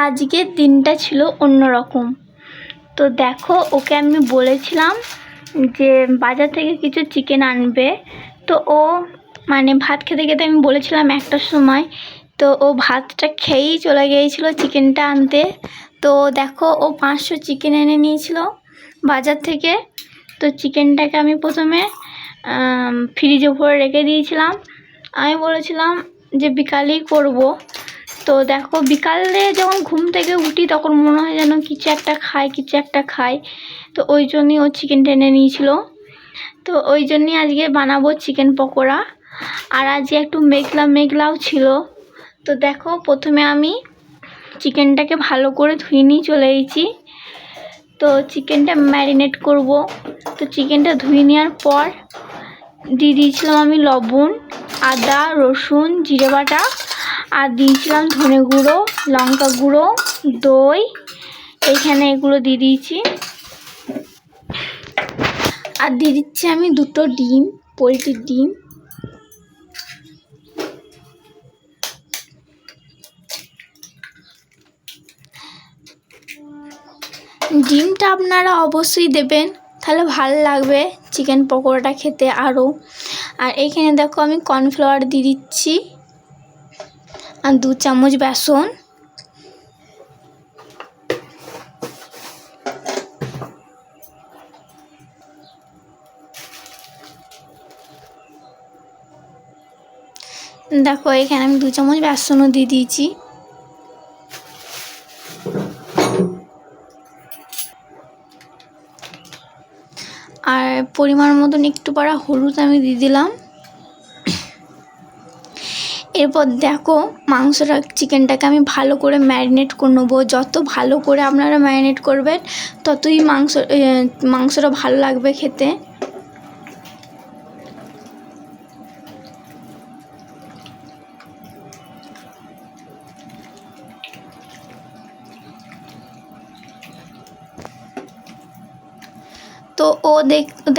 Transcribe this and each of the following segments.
আজকের দিনটা ছিল অন্যরকম। তো দেখো, ওকে আমি বলেছিলাম যে বাজার থেকে কিছু চিকেন আনবে। তো ও মানে ভাত খেতে খেতে আমি বলেছিলাম 1টার সময়, তো ও ভাতটা খেয়েই চলে গিয়েছিলো চিকেনটা আনতে। তো দেখো, ও 500 চিকেন এনে নিয়েছিল বাজার থেকে। তো চিকেনটাকে আমি প্রথমে ফ্রিজে ভরে রেখে দিয়েছিলাম। আমি বলেছিলাম যে বিকালেই করব। তো দেখো, বিকালে যখন ঘুম থেকে উঠি তখন মনে হয় যেন কিছু একটা খাই। তো ওই জন্যই ও চিকেন টেনে নিয়েছিল। তো ওই জন্যই আজকে বানাবো চিকেন পকোড়া। আর আজকে একটু মেঘলাও ছিল। তো দেখো, প্রথমে আমি চিকেনটাকে ভালো করে ধুয়ে নিয়ে চলে এসেছি। তো চিকেনটা ম্যারিনেট করব। তো চিকেনটা ধুয়ে নেওয়ার পর দিয়ে দিয়েছিলাম আমি লবণ, আদা, রসুন, জিরে বাটা, আর দিয়েছিলাম ধনে গুঁড়ো, লঙ্কা গুঁড়ো, দই। এইখানে এগুলো দিয়ে দিয়েছি। আর দিয়ে দিচ্ছি আমি 2টো ডিম, পোলট্রির ডিম। ডিমটা আপনারা অবশ্যই দেবেন, তাহলে ভালো লাগবে চিকেন পকোড়াটা খেতে আরও। আর এইখানে দেখো, আমি কর্নফ্লাওয়ার দিয়ে দিচ্ছি আর 2 চামচ বেসন। দেখো, এখানে আমি 2 চামচ বেসনও দিয়ে দিয়েছি। আর পরিমাণ মতন একটু পারা হলুদ আমি দিয়ে দিলাম। এরপর দেখো, চিকেনটাকে আমি ভালো করে ম্যারিনেট করে নেবো। যত ভালো করে আপনারা ম্যারিনেট করবেন ততই মাংসটা ভালো লাগবে খেতে। তো ও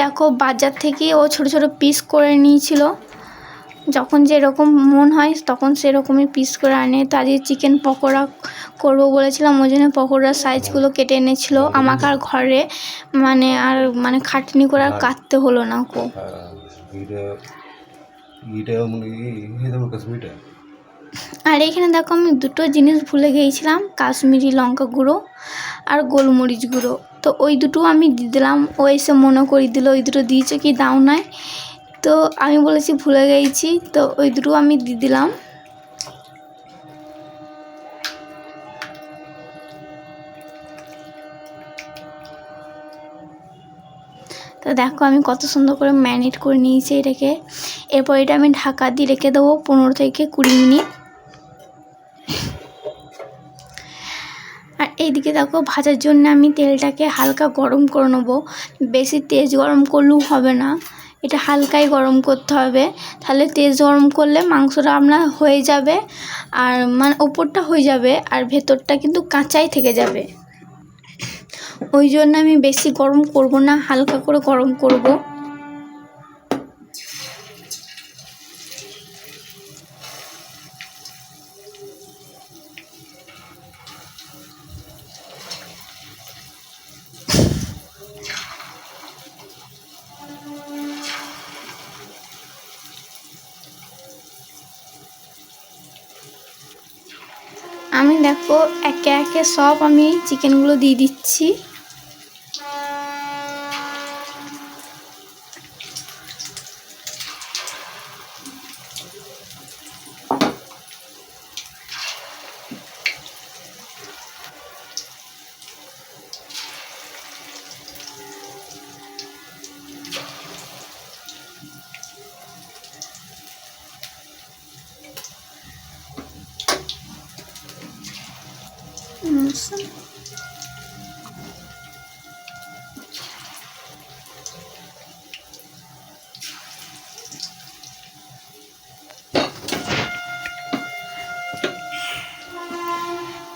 দেখো, বাজার থেকে ও ছোট ছোট পিস করে নিয়েছিল। যখন যেরকম মন হয় তখন সেরকমই পিস করে আনে। তো আজকে চিকেন পকোড়া করবো বলেছিলাম, ওই জন্য পকোড়ার সাইজগুলো কেটে এনেছিলো। আমাকে আর ঘরে মানে খাটনি করে আর কাটতে হলো না কো। আর এখানে দেখো, আমি 2টো জিনিস ভুলে গিয়েছিলাম, কাশ্মীরি লঙ্কা গুঁড়ো আর গোলমরিচ গুঁড়ো। তো ওই দুটো আমি দিয়ে দিলাম। ও এসে মনে করিয়ে দিল ওই দুটো দিয়েছো কি দাও নাই। তো আমি বলেছি ভুলে গিয়েছি, তো ওই দুটো আমি দিয়ে দিলাম। তো দেখো, আমি কত সুন্দর করে ম্যারিনেট করে নিয়েছি এটাকে। এরপর এটা আমি ঢাকা দিয়ে রেখে দেবো 15 থেকে 20 মিনিট। আর এইদিকে দেখো, ভাজার জন্য আমি তেলটাকে হালকা গরম করে নেবো। বেশি তেজ গরম করলেও হবে না, এটা হালকাই গরম করতে হবে। তাহলে তেজ গরম করলে মাংসটা আপনার হয়ে যাবে, আর মানে ওপরটা হয়ে যাবে আর ভেতরটা কিন্তু কাঁচাই থেকে যাবে। ওই জন্য আমি বেশি গরম করব না, হালকা করে গরম করব। আমি দেখো, একে একে সব আমি চিকেনগুলো দিয়ে দিচ্ছি।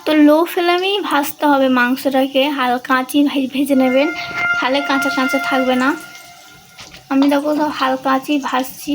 তো লো ফ্লেমেই ভাজতে হবে মাংসটাকে, হালকা আঁচই ভেজে নেবেন, তাহলে কাঁচা কাঁচা থাকবে না। আমি দেখো হালকা আঁচই ভাজছি।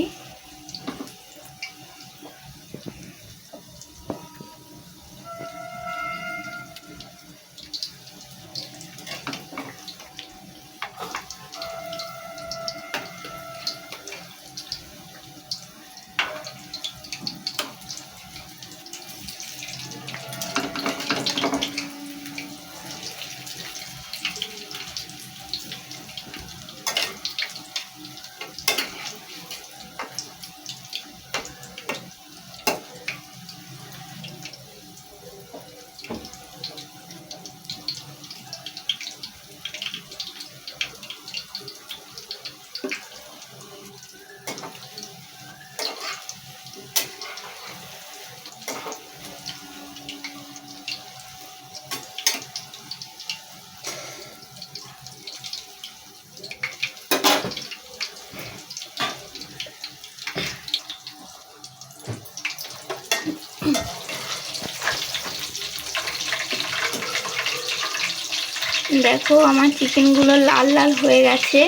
দেখো আমার চিকেনগুলো লাল লাল হয়ে গেছে,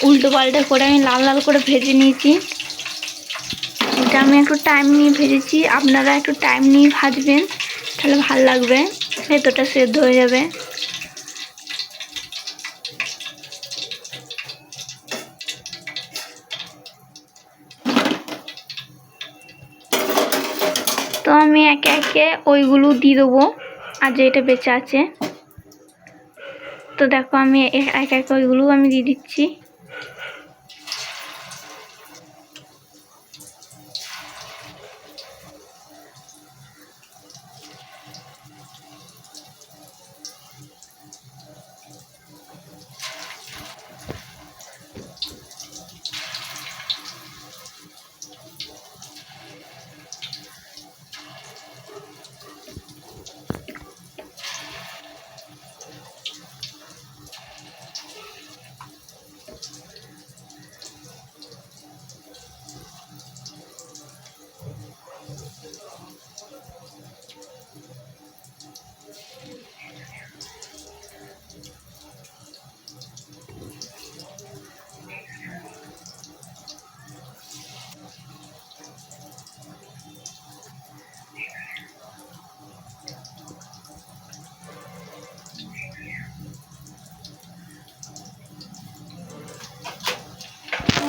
উল্টো পাল্টা করে আমি লাল লাল করে ভেজে নিয়েছি। এটা আমি একটু টাইম নিয়ে ভেজেছি, আপনারা একটু টাইম নিয়ে ভাজবেন, তাহলে ভালো লাগবে, ভেতরটা সেদ্ধ হয়ে যাবে। তো আমি একে একে ওইগুলো দিয়ে দেবো, আর যেটা বেঁচে আছে। তো দেখো আমি একে একে ওইগুলো আমি দিয়ে দিচ্ছি।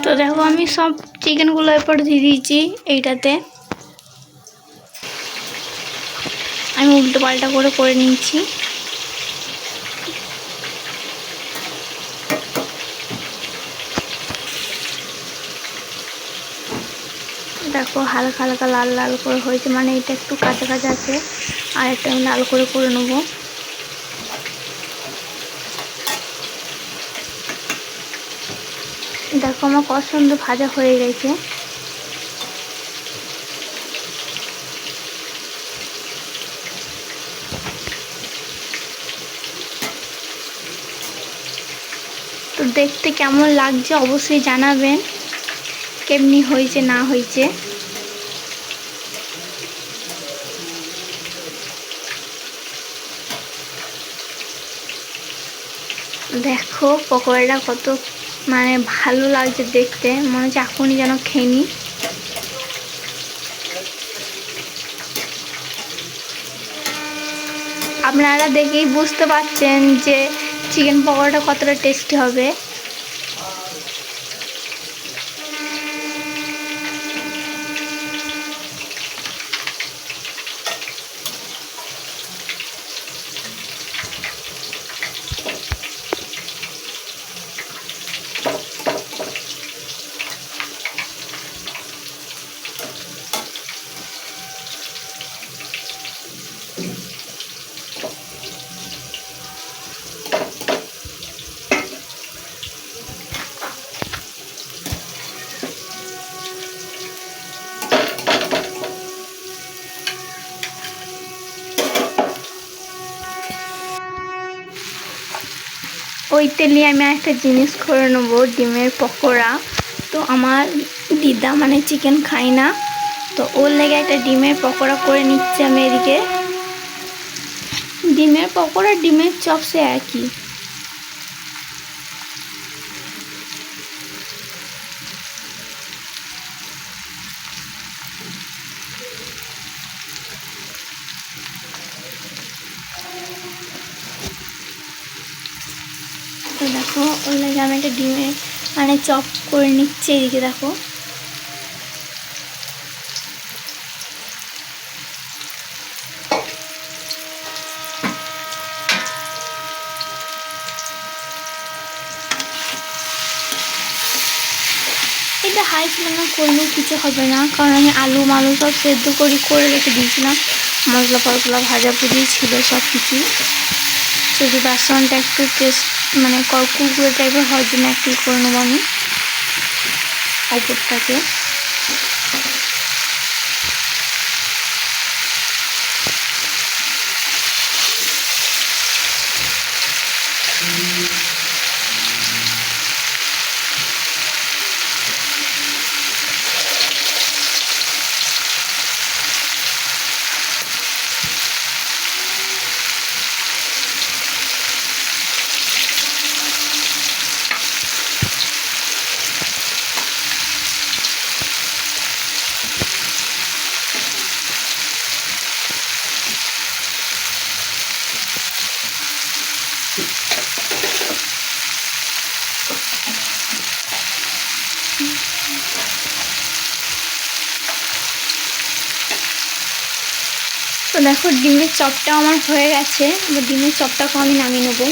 তো দেখো আমি সব চিকেনগুলো এরপর দিয়ে দিয়েছি এইটাতে, আমি উল্টো পাল্টা করে নিয়েছি। দেখো হালকা হালকা লাল লাল করে হয়েছে, মানে এটা একটু কাঁচা কাঁচা আছে, আর একটা আমি লাল করে নেবো। দেখো আমার কত সুন্দর ভাজা হয়ে গেছে। তো দেখতে কেমন লাগছে অবশ্যই জানাবেন, কেমনি হয়েছে না হয়েছে। দেখো পকোড়াটা কত মানে ভালো লাগছে দেখতে, মনে হচ্ছে এখনই যেন খেয়ে নিই। আপনারা দেখেই বুঝতে পারছেন যে চিকেন পকোড়াটা কতটা টেস্টি হবে। ওই তেলে আমি একটা জিনিস করে নেবো, ডিমের পকোড়া। তো আমার দিদা মানে চিকেন খাই না, তো ওর লেগে একটা ডিমের পকোড়া করে নিচ্ছে আমি এদিকে। ডিমের পকোড়া ডিমের চপ সে একই। তো দেখো ওর লেগে আমি একটা ডিমের মানে চপ করে নিচ্ছি এদিকে। দেখো এটা হাই ফ্লেমে করলেও কিছু হবে না, কারণ আমি আলু মালু সব সেদ্ধ করে রেখে দিয়েছিলাম, মশলা ফসলা ভাজা ভুজি ছিল সব কিছু। শুধু বেসনটা একটু টেস্ট মানে কুরকুরে টাইপের হওয়ার জন্য একটু করে নেবো আমি অপরটাকে। দেখো ডিমের চপটা আমার হয়ে গেছে, এবার ডিমের চপটাকে আমি নামিয়ে নেবো।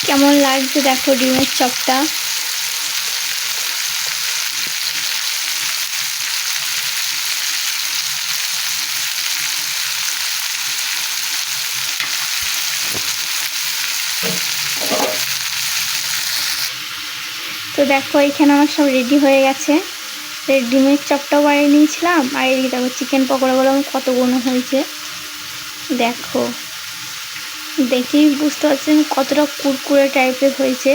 কেমন লাগছে দেখো ডিমের চপটা। তো দেখো এখানে আমার সব রেডি হয়ে গেছে। ডিমের চপটাও বানিয়ে নিয়েছিলাম, আর এদিকে দেখো চিকেন পকোড়াগুলো আমার কতগুলো হয়েছে দেখো। দেখেই বুঝতে পারছেন কতটা কুরকুরে টাইপের হয়েছে।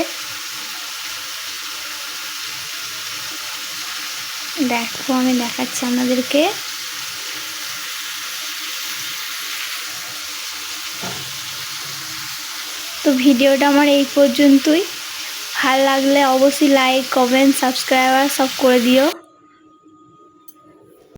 দেখো আমি দেখাচ্ছি আপনাদেরকে। তো ভিডিওটা আমার এই পর্যন্তই। ভালো লাগলে অবশ্যই লাইক, কমেন্ট, সাবস্ক্রাইব সব করে দিও।